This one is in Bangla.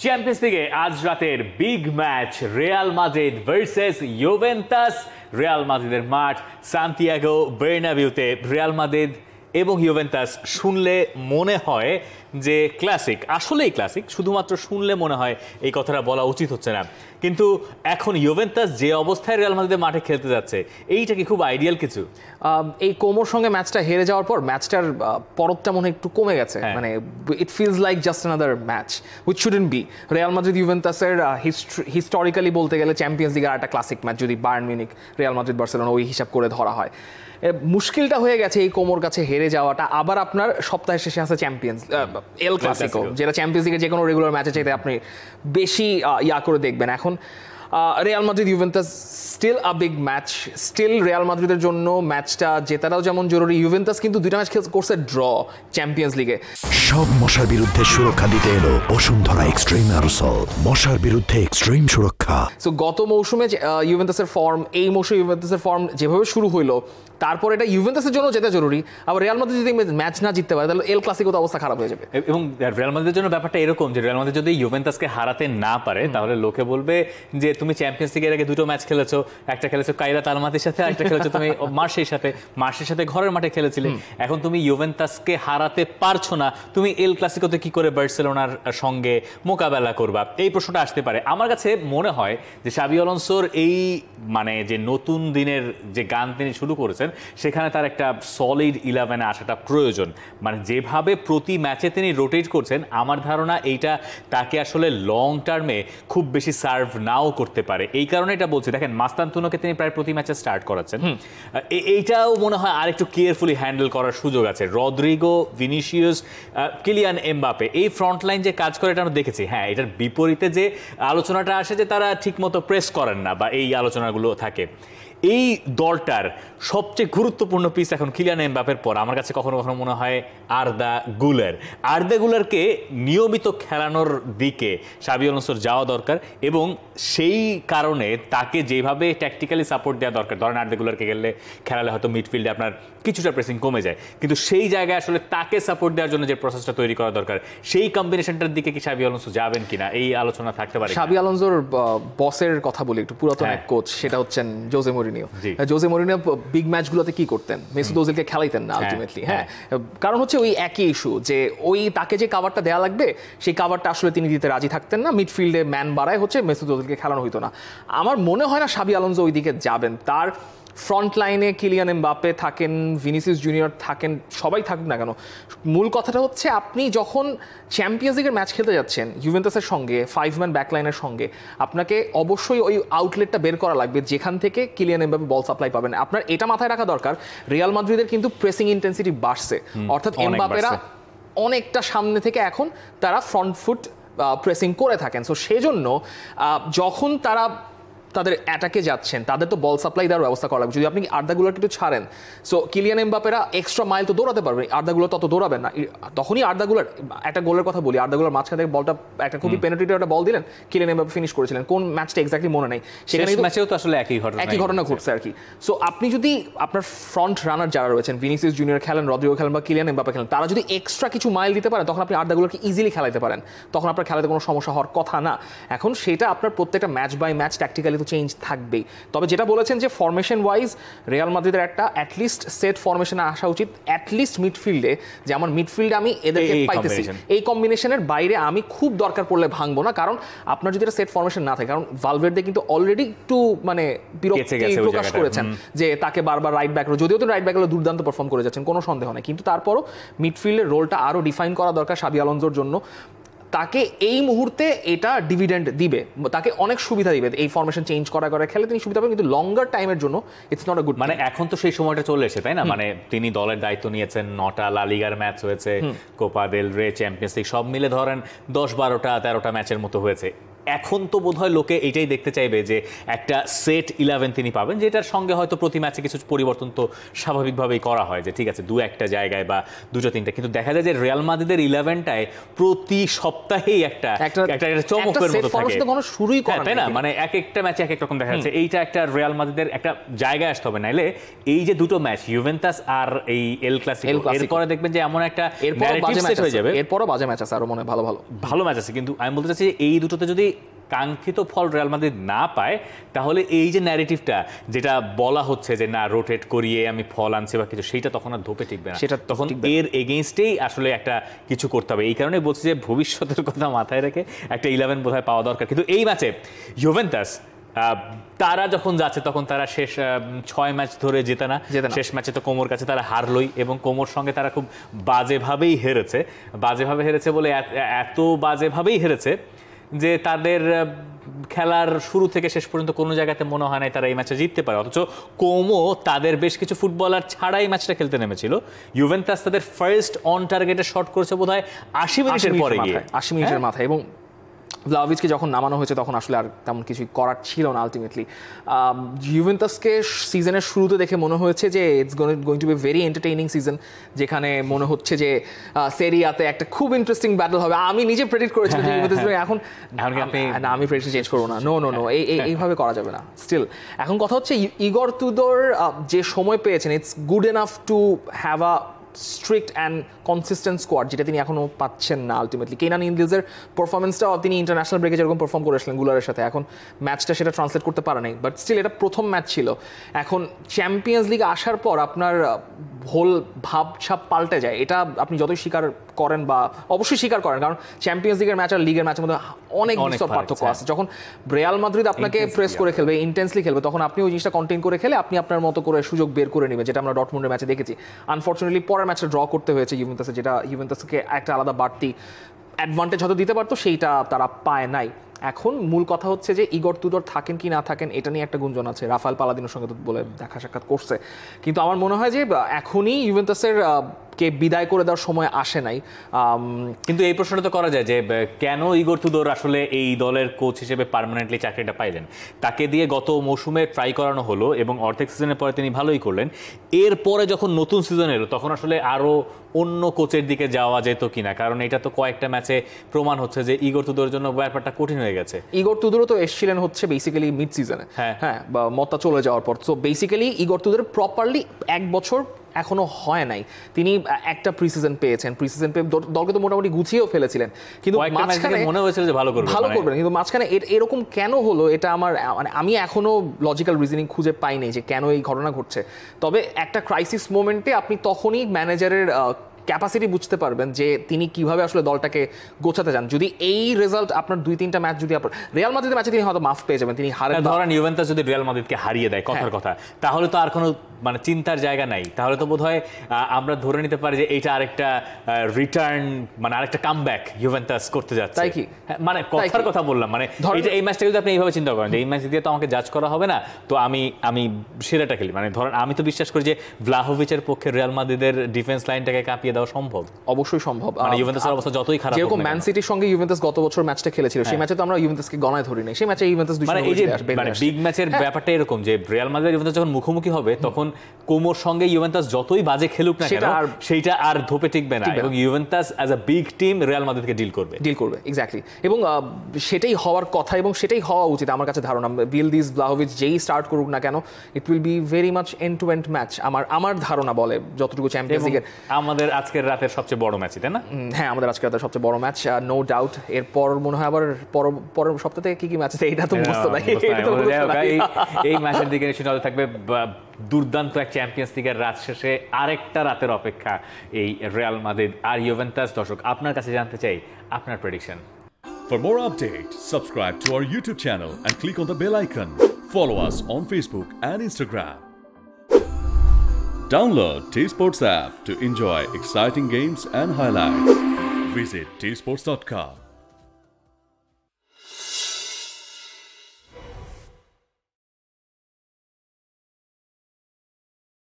চ্যাম্পিয়ন্স লিগে আজ রাতের big match Real Madrid versus Juventus. Real মাদ্রিদের মাঠ সান্তিয়াগো বার্নাবিউতে। রিয়াল মাদ্রিদ এবং ইউভেন্টাস শুনলে মনে হয় যে ক্লাসিক, আসলেই ক্লাসিক, শুধুমাত্র শুনলে মনে হয় এই কথাটা বলা উচিত হচ্ছে না। কিন্তু এখন ইউভেন্টাস যে অবস্থায় রিয়াল মাদ্রিদের মাঠে খেলতে যাচ্ছে, এইটা কি খুব আইডিয়াল কিছু? এই কোমোর সঙ্গে ম্যাচটা হেরে যাওয়ার পর ম্যাচটার পরতটা মনে হয় একটু কমে গেছে। মানে it feels like just another match which shouldn't be. Real Madrid ইউভেন্টাসের হিস্টোরিক্যালি বলতে গেলে চ্যাম্পিয়ন্স লিগের একটা ক্লাসিক ম্যাচ, যদি Bayern Munich Real Madrid Barcelona ওই হিসাব করে ধরা হয়। মুশকিলটা হয়ে গেছে এই কোমোর কাছে হেরে যাওয়াটা। আবার আপনার সপ্তাহের শেষে আছে চ্যাম্পিয়ন্স এল ক্লাসিকো, যেটা চ্যাম্পিয়ন্স লিগের যে কোনো রেগুলার ম্যাচে চাইতে আপনি বেশি ইয়া করে দেখবেন। এখন Real Madrid Juventus still a big match, still Real মাদ্রিদের জন্য ম্যাচটা জেতাটাও যেমন জরুরি। ইউভেন্টাস কিন্তু দুইটা ম্যাচ করছে ড্র চ্যাম্পিয়ন্স লিগে। সব মশার বিরুদ্ধে সুরক্ষা দিতে এলো বসুন্ধরা এক্সট্রিম অ্যারোসল, মশার বিরুদ্ধে এক্সট্রিম সুরক্ষা। সো গত মৌসুমে ইউভেন্টাসের ফর্ম, এই মৌসুমে ইউভেন্টাসের ফর্ম যেভাবে শুরু হইলো, তারপর এটা ইউভেন্টাসের জন্য যেটা জরুরি। আবার রিয়াল মাদ্রিদ যদি ম্যাচ না জিততে পারে তাহলে এল ক্লাসিকো তো অবস্থা খারাপ হয়ে যাবে। এবং রিয়াল মাদ্রিদের জন্য ব্যাপারটা এরকম যে রিয়াল মাদ্রিদ যদি ইউভেন্টাসকে হারাতে না পারে তাহলে লোকে বলবে যে তুমি চ্যাম্পিয়ন্স লিগের আগে দুটো ম্যাচ খেলেছো, একটা খেলেছো কাইরাত আলমাতির সাথে, একটা খেলেছো তুমি মার্সের সাথে ঘরের মাঠে খেলেছিলে। এখন তুমি ইউভেন্টাসকে হারাতে পারছো না, তুমি এল ক্লাসিকোতে কি করে বার্সেলোনার সঙ্গে মোকাবেলা করবা, এই প্রশ্নটা আসতে পারে। আমার কাছে মনে হয় যে শাবি আলোনসোর এই মানে যে নতুন দিনের যে গান তিনি শুরু করেছেন, সেখানে তার একটা সলিড 11-এ আসাটা প্রয়োজন। মানে যেভাবে প্রতি ম্যাচে তিনি রোটেট করছেন, আমার ধারণা এইটা তাকে আসলে লং টার্মে খুব বেশি সার্ভ নাও করতে পারে। এই কারণে এটা বলছি, দেখেন মাস্তানতুনোকে তিনি প্রায় প্রতি ম্যাচে স্টার্ট করাচ্ছেন, এইটাও মনে হয় আরেকটু কেয়ারফুলি হ্যান্ডেল করার সুযোগ আছে। রদ্রিগো, ভিনিসিয়াস, কিলিয়ান এমবাপে, এই ফ্রন্ট লাইন যে কাজ করে এটা আমরা দেখেছি। হ্যাঁ, এটার বিপরীতে যে আলোচনাটা আসে যে তারা ঠিকমতো প্রেস করেন না, বা এই আলোচনাগুলো থাকে। এই দলটার সবচেয়ে গুরুত্বপূর্ণ পিস এখন কিলিয়ান এমবাপের পর আমার কাছে কখনো কখনো মনে হয় আর্দা গুলারকে নিয়মিত খেলানোর দিকে শাবি আলোনসোর যাওয়া দরকার, এবং সেই কারণে তাকে যেভাবে ট্যাকটিক্যালি সাপোর্ট দেওয়া দরকার। ধরেন আর্দা গুলারকে খেলালে হয়তো মিডফিল্ডে আপনার কিছুটা প্রেসিং কমে যায়, কিন্তু সেই জায়গায় আসলে তাকে সাপোর্ট দেওয়ার জন্য যে প্রসেসটা তৈরি করা দরকার, সেই কম্বিনেশনটার দিকে কি শাবি আলোনসো যাবেন কিনা, এই আলোচনা থাকতে পারে। শাবি আলোনসোর বসের কথা বলি একটু, পুরাতন এক কোচ, সেটা হচ্ছেন Jose Mourinho. Jose Mourinho big ম্যাচগুলোতে কি করতেন? মেসুত ওজিলকে খেলাইতেন না আলটিমেটলি। হ্যাঁ, কারণ হচ্ছে ওই একই ইস্যু যে ওই তাকে যে কাভারটা দেওয়া লাগবে সেই কাভারটা আসলে তিনি দিতে রাজি থাকতেন না। মিডফিল্ডে ম্যান বাড়ায় হচ্ছে মেসুত ওজিলকে খেলানো হইতো না। আমার মনে হয় না শাবি আলোনসো ওই দিকে যাবেন। তার ফ্রন্ট লাইনে কিলিয়ান এমবাপে থাকেন, ভিনিসিয়াস জুনিয়র থাকেন, সবাই থাকুক না কেন, মূল কথাটা হচ্ছে আপনি যখন চ্যাম্পিয়ন্স লিগের ম্যাচ খেলতে যাচ্ছেন ইউভেন্টাসের সঙ্গে, 5 ম্যান ব্যাকলাইনের সঙ্গে, আপনাকে অবশ্যই ওই আউটলেটটা বের করা লাগবে যেখান থেকে কিলিয়ান এমবাপে বল সাপ্লাই পাবেন। আপনার এটা মাথায় রাখা দরকার, রিয়াল মাদ্রিদের কিন্তু প্রেসিং ইন্টেন্সিটি বাড়ছে, অর্থাৎ এমবাপেরা অনেকটা সামনে থেকে এখন তারা ফ্রন্ট ফুট প্রেসিং করে থাকেন। সো সেজন্য যখন তারা তাদের অ্যাটাকে যাচ্ছেন, তাদের তো বল সাপ্লাই দেওয়ার ব্যবস্থা করা লাগবে। যদি আপনি আর্দা গুলারকে একটু ছাড়েন, সো কিলিয়ান এমবাপেরা এক্সট্রা মাইল তো দৌড়াতে পারবেন, আর্দা গুলার তত দৌড়াবেন না। তখনই আর্দা গুলার একটা গোলের কথা বলি, আর্দা গুলার মাঝখান থেকে বলটা একটা খুবই পেনাল্টির একটা বল দিলেন, কিলিয়ান এমবাপে ফিনিশ করেছিলেন। কোন ম্যাচটা এক্স্যাক্টলি মনে নেই, সেখানে ম্যাচেও তো আসলে একই ঘটনা ঘটছে আর কি। সো আপনি যদি আপনার ফ্রন্ট রানার যারা রয়েছেন, ভিনিসিয়াস জুনিয়র খেলেন, রদ্রিগো খেলেন বা কিলিয়ান এমবাপে খেলেন, তারা যদি এক্সট্রা কিছু মাইল দিতে পারেন, তখন আপনি আর্দা গুলারকে ইজিলি খেলাতে পারেন, তখন আপনার খেলাতে কোনো সমস্যা হওয়ার কথা না। এখন সেটা আপনার প্রত্যেকটা ম্যাচ বাই ম্যাচ ট্যাকটিক্যালি তো চেঞ্জ থাকবে। তবে যেটা বলেছেন যে ফরমেশন ওয়াইজ রিয়াল মাদ্রিদের একটা অ্যাটলিস্ট সেট ফরমেশনে আসা উচিত, অ্যাটলিস্ট মিডফিল্ডে, যে আমার মিডফিল্ডে আমি এদেরকে পাইতেছি, এই কম্বিনেশনের বাইরে আমি খুব দরকার পড়লে ভাঙবো না। কারণ আপনার যদি এটা সেট ফরমেশন না থাকে, কারণ ভালভের্দে কিন্তু অলরেডি একটু মানে বিরক্তি প্রকাশ করেছেন যে তাকে বারবার রাইট ব্যাক, যদিও তো রাইট ব্যাক হলো দুর্দান্ত পারফর্ম করে যাচ্ছেন, কোনো সন্দেহ নেই, কিন্তু তারপরও মিডফিল্ডের রোলটা আরও ডিফাইন করা দরকার শাবি আলোনসোর জন্য। তাকে এই মুহূর্তে এটা ডিভিডেন্ড দিবে, তাকে অনেক সুবিধা দিবে, এই ফরমেশন চেঞ্জ করা খেলে তিনি সুবিধা পাবেন, কিন্তু লঙ্গার টাইমের জন্য ইটস নট আ গুড। মানে এখন তো সেই সময়টা চলে এসেছে, তাই না? মানে তিনি দলের দায়িত্ব নিয়েছেন, 9টা লা লিগার ম্যাচ হয়েছে, কোপা দেল রে, চ্যাম্পিয়ন্স লিগ সব মিলে ধরেন 10, 12টা, 13টা ম্যাচের মতো হয়েছে। এখন তো বোধহয় লোকে এটাই দেখতে চাইবে যে একটা সেট 11 তিনি পাবেন, যেটার সঙ্গে হয়তো প্রতি ম্যাচে কিছু পরিবর্তন তো স্বাভাবিকভাবেই করা হয়, যে ঠিক আছে 2-1টা জায়গায় বা 2-3টা, কিন্তু দেখা যায় যে রিয়াল মাদ্রিদের 11টায় প্রতি সপ্তাহেই একটা চমকের মতো থাকে, শুরুই করে তাই না? মানে এক একটা ম্যাচে এক এক রকম দেখা যাচ্ছে। এইটা একটা রিয়াল মাদ্রিদের একটা জায়গায় আসতে হবে, নাইলে এই যে দুটো ম্যাচ ইউভেন্টাস আর এই এল ক্লাসিকো, এরপরে দেখবেন যে এমন একটা ন্যারেটিভ সেট হয়ে যাবে। এরপরও বাজে ম্যাচ আছে, আরো মনে ভালো ম্যাচ আছে, কিন্তু আমি বলতে চাচ্ছি এই দুটোতে যদি কাঙ্ক্ষিত ফল রিয়াল মাদ্রিদ না পায়, তাহলে এই যে ন্যারেটিভটা যেটা বলা হচ্ছে যে না রোটেট করিয়ে আমি ফল আনছি বা কিছু, সেইটা তখন আর ধোপে টিকবে না, সেটা তখন এর এগেইনস্টেই আসলে একটা কিছু করতে হবে। এই কারণে বলছি যে ভবিষ্যতের কথা মাথায় রেখে একটা 11 বোধহয় পাওয়া দরকার। কিন্তু এই ম্যাচে ইউভেন্টাস তারা যখন যাচ্ছে তখন তারা শেষ 6 ম্যাচ ধরে জেতে না, শেষ ম্যাচে তো কোমোর কাছে তারা হারলই, এবং কোমোর সঙ্গে তারা খুব বাজেভাবেই হেরেছে বলে এত বাজেভাবেই হেরেছে যে তাদের খেলার শুরু থেকে শেষ পর্যন্ত কোনো জায়গাতে মনে হয় নাই তারা এই ম্যাচে জিততে পারে। অথচ কোমো তাদের বেশ কিছু ফুটবলার ছাড়াই ম্যাচটা খেলতে নেমেছিল। ইউভেন্টাস তাদের ফার্স্ট অন টার্গেটে শট করেছে বোধহয় 80 মিনিটের পরে গিয়ে, 80 মিনিটের মাথায়, এবং ভ্লাহোভিচকে যখন নামানো হয়েছে তখন আসলে আর তেমন কিছুই করার ছিল না। আলটিমেটলি ইউভেন্টাসকে সিজনের শুরুতে দেখে মনে হয়েছে যে it's going to be very entertaining season, যেখানে মনে হচ্ছে যে সেরিয়াতে একটা খুব ইন্টারেস্টিং ব্যাটল হবে। আমি নিজে প্রেডিক্ট করেছিলাম যে ইউভেন্টাস এখন আমি প্রেডিকশন চেঞ্জ করবো না, নো এইভাবে করা যাবে না। স্টিল এখন কথা হচ্ছে ইগর তুদোর যে সময় পেয়েছেন, it's good enough to have a strict and consistent squad, যেটা তিনি এখনও পাচ্ছেন না। আলটিমেটলি কেনান ইনদিজের পারফরমেন্সটাও তিনি ইন্টারন্যাশনাল ব্রেকে যেরকম পারফর্ম করেছিলেন গুলারের সাথে, এখন ম্যাচটা সেটা ট্রান্সলেট করতে পারে নাই, বাট স্টিল এটা প্রথম ম্যাচ ছিল। এখন চ্যাম্পিয়ন্স লিগে আসার পর আপনার হোল ভাবছাপ পাল্টে যায়, এটা আপনি যতই স্বীকার করেন বা অবশ্যই স্বীকার করেন, কারণ চ্যাম্পিয়ন্স লিগের ম্যাচ আর লিগের ম্যাচের মধ্যে অনেক পার্থক্য আছে। যখন রিয়াল মাদ্রিদ আপনাকে প্রেস করে খেলবে, ইন্টেন্সলি খেলবে, তখন আপনি ওই জিনিসটা কন্টেইন করে খেলে আপনি আপনার মতো করে সুযোগ বের করে নেবেন, যেটা আমরা ডটমুন্ডের ম্যাচে দেখেছি। আনফর্চুনেটলি পরের ম্যাচটা ড্র করতে হয়েছে ইউভেন্টাসে, যেটা ইউভেন্টাসকে একটা আলাদা বাড়তি অ্যাডভান্টেজ হয়তো দিতে পারতো, সেইটা তারা পায় নাই। এখন মূল কথা হচ্ছে যে ইগর তুদোর থাকেন কি না থাকেন, এটা নিয়ে একটা গুঞ্জন আছে। রাফায়েল পালাদিনোর সঙ্গে তো বলে দেখা সাক্ষাৎ করছে, কিন্তু আমার মনে হয় যে এখনই ইউভেন্টাসের কে বিদায় করে দেওয়ার সময় আসে নাই। কিন্তু এই প্রশ্নটা তো করা যায় যে কেন ইগর তুদোর আসলে এই দলের কোচ হিসেবে পার্মানেন্টলি চাকরিটা পাইলেন? তাকে দিয়ে গত মৌসুমে ট্রাই করানো হলো এবং অর্ধেক সিজনের পরে তিনি ভালোই করলেন। এরপরে যখন নতুন সিজন এলো তখন আসলে আরও অন্য কোচের দিকে যাওয়া যেত কিনা, কারণ এটা তো কয়েকটা ম্যাচে প্রমাণ হচ্ছে যে ইগর তুদোর জন্য ব্যাপারটা কঠিন হয়ে গেছে। ইগর তুদোরও তো এসেছিলেন হচ্ছে বেসিক্যালি মিড সিজনে, হ্যাঁ, বা মত্তা চলে যাওয়ার পর। তো বেসিক্যালি ইগর তুদোর প্রপারলি 1 বছর এখনো হয় নাই, তিনি একটা প্রিসিজন পেয়েছেন, প্রিসিজন পেয়ে দলকে তো মোটামুটি গুছিয়েও ফেলেছিলেন, কিন্তু মাঝখানে মনে হয়েছিল যে ভালো করবেন, কিন্তু মাঝখানে এরকম কেন হলো এটা আমার মানে আমি এখনো লজিক্যাল রিজনিং খুঁজে পাইনি যে কেন এই ঘটনা ঘটছে। তবে একটা ক্রাইসিস মোমেন্টে আপনি তখনই ম্যানেজারের ক্যাপাসিটি বুঝতে পারবেন যে তিনি কিভাবে আসলে দলটাকে গোছাতে চান। যদি এই রেজাল্ট আপনার 2-3টা ম্যাচ যদি আপনার রিয়াল মাদ্রিদের ম্যাচে তিনি হয়তো মাফ পেয়ে যাবেন, তিনি ধরেন ইউভেন্টাস যদি রিয়াল মাদ্রিদকে হারিয়ে দেয় কথার কথা, তাহলে তো আর কোনো মানে চিন্তার জায়গা নাই। তাহলে তো বোধহয় আমরা ধরে নিতে পারি যে এইটা আরেকটা রিটার্ন, মানে আরেকটা কামব্যাক ইউভেন্টাস করতে যাচ্ছে, তাই কি? মানে কথার কথা বললাম, মানে এই ম্যাচটা যদি আপনি এইভাবে চিন্তা করেন যে এই ম্যাচ দিয়ে তো আমাকে জাজ করা হবে না, তো আমি সেরাটা খেলি। মানে ধরেন আমি তো বিশ্বাস করি যে ভ্লাহোভিচের পক্ষে রিয়াল মাদ্রিদের ডিফেন্স লাইনটাকে কাঁপিয়ে দেওয়া সম্ভব, অবশ্যই সম্ভব। মানে ইউভেন্টাসের অবস্থা যতই খারাপ, যেরকম ম্যান সিটির সঙ্গে ইউভেন্টাস গত বছর ম্যাচটা খেলেছিল, সেই ম্যাচে তো আমরা ইউভেন্টাসকে গণায় ধরি নাই, সেই ম্যাচে ইউভেন্টাস মানে এই যে মানে বিগ ম্যাচের ব্যাপারটা এরকম যে রিয়াল মাদ্রিদ ইউভেন্টাস যখন মুখোমুখি হবে তখন কোমোর সঙ্গে ইউভেন্টাস যতই বাজে খেলুক না কেন সেইটা আর ধোপে টিকবে না, এবং Juventus as a big team Real মাদ্রিদকে ডিল করবে এক্স্যাক্টলি। এবং সেটাই হওয়ার কথা এবং সেটাই হওয়া উচিত আমার কাছে ধারণা। ভিলদিস ভ্লাহোভিচ যেই স্টার্ট করুক না কেন, it will be very much end to end match, আমার ধারণা বলে যতটুকু চ্যাম্পিয়ন্স লিগের। আমাদের আজকের রাতের সবচেয়ে বড় ম্যাচ, তাই না? হ্যাঁ, আমাদের আজকের রাতের সবচেয়ে বড় ম্যাচ, নো ডাউট। এরপর মনে হয় আবার পরের সপ্তাহে কি ম্যাচ আছে এটা তো বুঝতে নাই। এই ম্যাচের দিকে নজর থাকবে। দুর্দান্ত এক চ্যাম্পিয়ন্স লিগের রাত শেষে আরেকটা রাতের অপেক্ষা এই রিয়াল মাদ্রিদ আর ইউভেন্টাস। দর্শক, আপনার কাছে জানতে চাই আপনার prediction. For more updates, subscribe to our YouTube channel and click on the bell icon. Follow us on Facebook and Instagram. Download T-Sports app to enjoy exciting games and highlights. Visit tsports.com.